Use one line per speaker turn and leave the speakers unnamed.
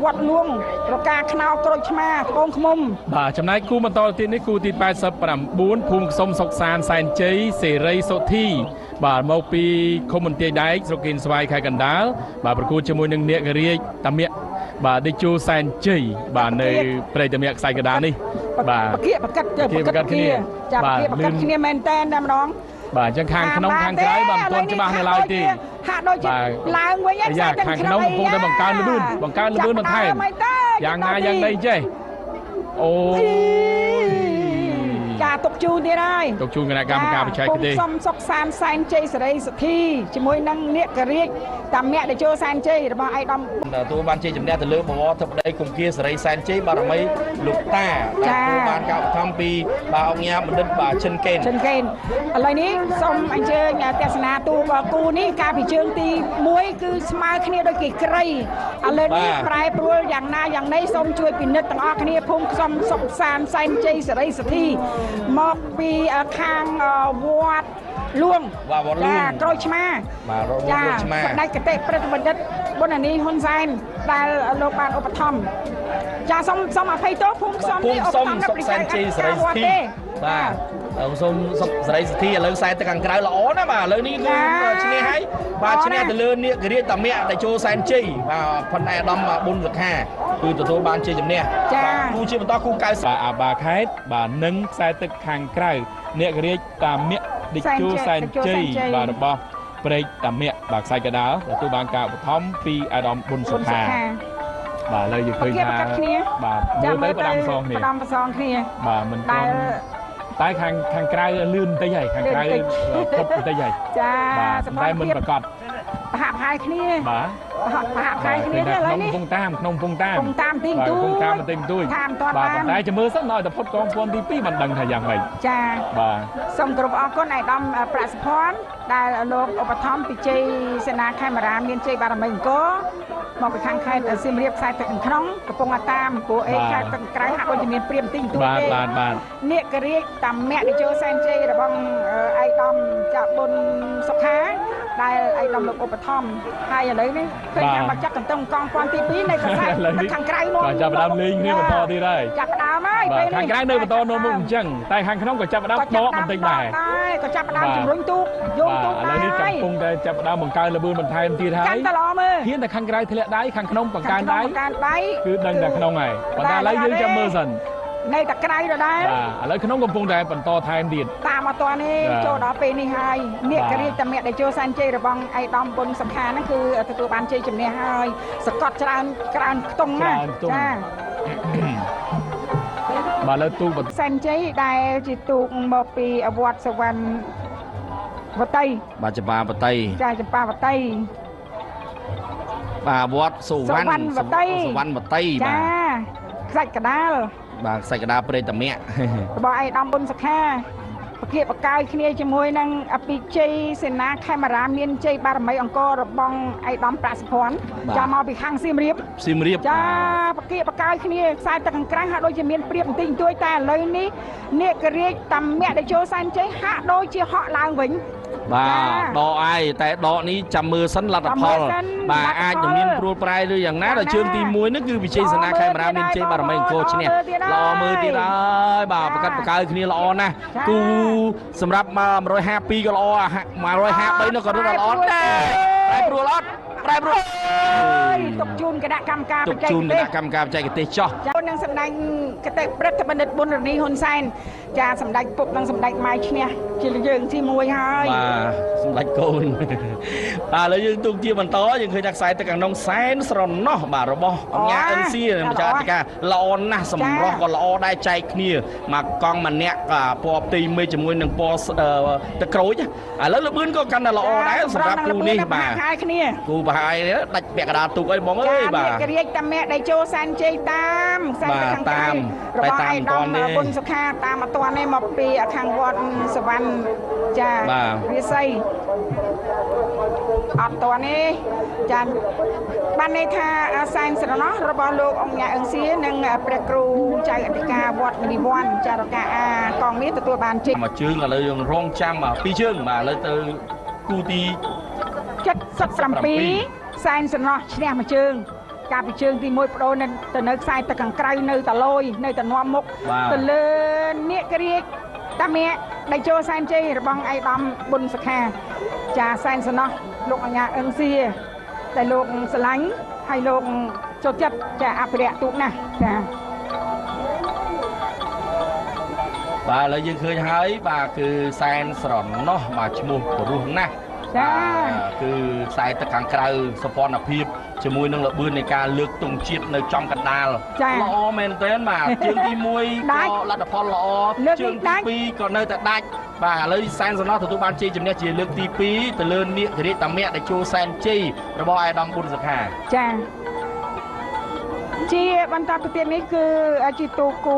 វត្តលួងរកាខ្នោក្រូចឆ្មាត្បូងឃ្មុំ
បាទចំណែកគូបន្តទៀតនេះគូទី89ភូមិខ្សុំសុកសានសែនជ័យសេរីសុធីបាទមកពីឃុំមន្ទីរដែកស្រុកកេនស្វាយខេត្តកណ្ដាលបាទប្រកួតជាមួយនឹងនាគរាជតាមាក់បាទដេជោសែនជ័យបាទនៅព្រៃតាមាក់ខ្សែកណ្ដាលនេះបាទ
ប្រកាសគ្នាចាប្រកាសគ្នាមែនតែនតែម្ដង
បាទអញ្ចឹងខាងក្នុងខាងក្រៅបាទមិនទាន់ច្បាស់នៅឡើយទេ
ហាក់ដូចជាឡើងវិញ
ហើយខាងក្នុងកំពុងតែបង្កើនលឿនបន្ថែមយ៉ាងណាយ៉ាងណីចេះអូ
ចាទុកជូនទៀតហើយ
ទុកជូនគណៈកម្មការបច្ចេកទេស
សុំសុកសានសែនជ័យសេរីសុធីជាមួយនឹងនាគរាជតាមាក់តេជោសែនជ័យរបស់ឯកឧត្តម
ទទួលបានជ័យជំនះទៅលើបវរធិបតីគុំគាសេរីសែនជ័យបារមីលោកតាទទួលបានការឧបត្ថម្ភពីបាទអង្គញាបណ្ឌិតបាទឈិនកេន
ឥឡូវនេះសូមអញ្ជើញទស្សនាទូគូនេះការពិជើងទី1គឺស្មើគ្នាដោយគេក្រីឥឡូវនេះប្រែប្រួលយ៉ាងណាយ៉ាងណីសូមជួយពិនិត្យទាំងអស់គ្នាភូមិខ្សុំសុកសានសែនជ័យសេរីសុធីមកពីខាងវត្តលួងចាក្រូចឆ្មា
បាទរត់ក្រូចឆ្មា
សម្ដេចគតិព្រឹទ្ធបណ្ឌិតប៊ុនអានីហ៊ុនសែនដែលលោកបានឧបត្ថម្ភចាសូមអភ័យទោសភូមិខ្សុំ
នេះឧបត្ថម្ភសុកសែនជ័យសេរីសុធីបាទសូមសុកសេរីសុធីឥឡូវខ្សែទៅខាងក្រៅល្អណាស់បាទឥឡូវនេះគឺឈ្នះហើយបាទឈ្នះទៅលើនាគរាជតាមាក់តេជោសែនជ័យបាទផុនឯកឧត្តមប៊ុនសុខាគឺទទួលបានជ័យជំនះគូជាបន្តគូ90
បាទអាបាខេតបាទនឹងខ្សែទឹកខាងក្រៅនាគរាជតាមាក់តេជោសែនជ័យបាទរបស់ព្រែកតាមាក់បាទខ្សែកដាលទទួលបានការឧបត្ថម្ភពីអាដាមប៊ុនសុខាបាទឥឡូវយើងឃើញថាបាទមើលទៅផ្ដាំផ្សង
គ្នា
បាទមិនទាន់តែខាងក្រៅលឿនបន្តិចហើយខាងក្រៅពុតបន្តិចហើយ
ចា
សម្រាប់មិនប្រកាស
ប្រហាក់ហាយគ្នា
បាទ
ប្រហាក់ហាយគ្នាទេឥឡូវនេះ
ក្នុងពងតាម
ទីទួយ
តាមបាទតែចាំមើលសិនដល់តែផុតកងពាន់ទី2មិនដឹងថាយ៉ាងម៉េច
ចា
បាទ
សូមគោរពអរគុណឯកឧត្តមប្រាក់សុភ័ណ្ឌដែលលោកឧបត្ថម្ភពីជ័យសេនាខេមរាមានជ័យបារមីអង្គរមកពីខាងខេត្តសៀមរាបខ្សែទឹកក្នុងកំពង់តាមព្រោះខេត្តទឹកក្រៅហាក់ដូចជាមានព្រៀមទីទួយទេ
បាទ
នាគរាជតាមាក់តេជោសែនជ័យរបស់ឯកឧត្តមចាប៊ុនសុខាដែលឯកឧត្តមលោកឧបត្ថម្ភហើយឥឡូវនេះឃើញថាមកចាក់កន្ទងកងពាន់ទី2នៅកសែខាងក្រៅនោះ
ចាប់ផ្ដើមលេងគ្នាបន្តទៀតហើយ
ចាប់ផ្ដើមហើយ
ពេលខាងក្រៅនៅបន្តនោះមុខអញ្ចឹងតែខាងក្នុងក៏ចាប់ផ្ដើមដកបន្តិចដែរ
ក៏ចាប់ផ្ដើមជំរុញទូកយកទូក
ឥឡូវនេះកំពុងតែចាប់ផ្ដើមបង្កើនល្បឿនបន្ថែមទៀតហើយ
កាន់តែល្អមើល
ហ៊ានតែខាងក្រៅធ្លាក់ដៃខាងក្នុងបង្កើនដៃគឺដឹងតែក្នុងហើយប៉ុន្តែឥឡូវយើងចាំមើលសិន
នៅតែក្រៅដដែល
ឥឡូវក្នុងកំពុងតែបន្តថែមទៀត
តាមអត់ទាន់នេះចូលដល់ពេលនេះហើយនាគរាជតាមាក់តេជោសែនជ័យរបស់ឯកឧត្តមប៊ុនសុខាហ្នឹងគឺទទួលបានជ័យជំនះហើយសកត់ច្រើនខ្ទង់ណាចា
បាទលើទូក
សែនជ័យដែលជាទូកមកពីវត្តសវណ្ណវតី
បាទចម្ប៉ាវតី
ចាចម្ប៉ាវតី
បាទវត្តសុវណ្ណវតី
ចាខ្សាច់កដាល
បាទខ្សាច់កដាលព្រៃតាមាក់
របស់ឯកឧត្តមប៊ុនសុខាប្រគៀបប្រកាយគ្នាជាមួយនឹងអភិជ័យសេនាខេមរាមានជ័យបារមីអង្គររបស់ឯកឧត្តមប្រាក់សុភ័ណ្ឌចាំមកពីខាងសៀមរាបចាប្រគៀបប្រកាយគ្នាខ្សែទឹកខាងក្រៅហាក់ដូចជាមានព្រៀបបន្តិចបន្តួចតែឥឡូវនេះនាគរាជតាមាក់តេជោសែនជ័យហាក់ដូចជាហក់ឡើងវិញ
បាទដកឯតែដកនេះចាំមើលសិនលទ្ធផលបាទអាចនឹងមានព្រួលប្រែឬយ៉ាងណាដល់ជើងទី1នេះគឺវិជ័យសេនាខេមរាមានជ័យបារមីអង្គរឈ្នះល្អមើលទៀតហើយបាទប្រកាសប្រកើគ្នាល្អណាស់គូសម្រាប់152ក៏ល្អ153នោះក៏រត់ល្អដែរប្រែប្រួលអត់
ទុកជូនគណៈកម្មការបច្ចេក
ទេសចោះ
ចូលនឹងសម្ដេចគតិព្រឹទ្ធបណ្ឌិតប៊ុនរនីហ៊ុនសែនចាសម្ដេចពុកនិងសម្ដេចម៉ែឈ្នះជាយើងទី1ហើយ
បាទសម្ដេចកូនបាទឥឡូវយើងទូកជាបន្តយើងឃើញថាខ្សែទឹកខាងក្នុងសែនស្រណោះបាទរបស់អង្គការ NC ម្ចាស់អធិការល្អណាស់សម្រស់ក៏ល្អដែរចែកគ្នាមកកង់ម្នាក់ពណ៌ផ្ទៃមេឃជាមួយនឹងពណ៌ទឹកក្រូចឥឡូវលបឿនក៏កាន់តែល្អដែរសម្រាប់គូនេះបាទគូប្រហែលដាច់ពាក់កណ្ដាលទូកអីបងអើយ
បាទនាគរាជតាមាក់តេជោសែនជ័យតាមខ្សែទឹកខាងក្រៅរបស់ឯកឧត្តមប៊ុនសុខាតាមអត់ទាន់នេះមកពីខាងវត្តសវណ្ណចាវាស័យអត់ទាន់នេះចាបានន័យថាសែនស្រណោះរបស់លោកអង្គញាអឹងសៀនិងព្រះគ្រូចៅអធិការវត្តមនីវ័នចារកាកងមាសទទួលបានជ័យ
មួយជើងឥឡូវយើងរងចាំ2ជើងបាទឥឡូវទៅគូទី
77សែនស្រណោះឈ្នះមួយជើង ការពិជើងទី1បដូរទៅនៅខ្សែទឹកខាងក្រៅនៅតលយនៅតនាំមុខទៅលើនាគរាជតាមាក់ដៃជោសែនជ័យរបស់ឯកឧត្តមប៊ុនសុខាចាសែនសំណោះលោកអញ្ញាអឹងសៀតែលោកស្រឡាញ់ហើយលោកចូលចិត្តចាអភិរក្សទូកណាស់ចា
បាទឥឡូវយើងឃើញហើយបាទគឺសែនស្រណោះបាទឈ្មោះព្រោះណាស់
ចា
គឺខ្សែទឹកខាងក្រៅសម្ព័ន្ធភាពជាមួយនឹងល្បឿននៃការលើកទង់ជាតិនៅចំកណ្ដាលល្អមែនទែនបាទជើងទី1ក៏លទ្ធផលល្អជើងទី2ក៏នៅតែដាច់បាទឥឡូវសែនសំណោះទទួលបានជ័យជំនះជាលើកទី2ទៅលើនាគរាជតាមាក់ដែលចូលសែនជ័យរបស់អាយដាមប៊ុនសុខា
ចាជាបន្តទៅទៀតនេះគឺជាទូគូ